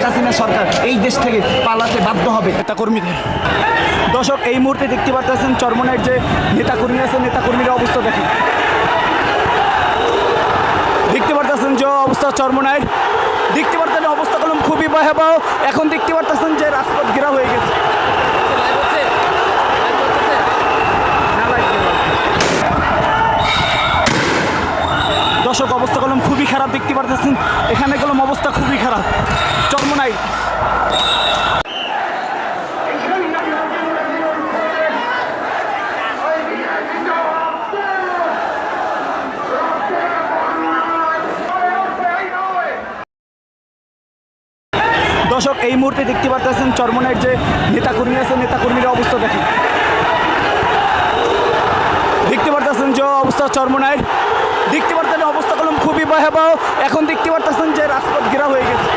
হাসিনা সরকার এই দেশ থেকে পালাতে বাধ্য হবে নেতাকর্মীদের। দর্শক, এই মুহূর্তে দেখতে পাচ্ছেন চরমনাইয়ের যে নেতাকর্মী আছে, নেতাকর্মীর অবস্থা দেখেন। দেখতে পারতেছেন যে অবস্থা চরমনাইয়ের, দেখতে পারতেন অবস্থা কলম খুবই ভয়াবহ। এখন দেখতে পারতেছেন যে রাজপথ ঘেরা হয়ে গেছে। দর্শক, অবস্থা কলম খুবই খারাপ, দেখতে পারতেছেন এখানে কলম অবস্থা খুবই খারাপ চরমনাই। দর্শক, এই মুহূর্তে দেখতে পাচ্ছেন চরমনাইয়ের যে নেতাকর্মী আছে, নেতাকর্মীর অবস্থা দেখেন। দেখতে পারতেছেন যে অবস্থা চরমনাইয়ের, দেখতে পারতেন অবস্থা কলম খুবই ভয়াবহ। এখন দেখতে পারতেছেন যে রাজপথ ঘেরা হয়ে গেছে।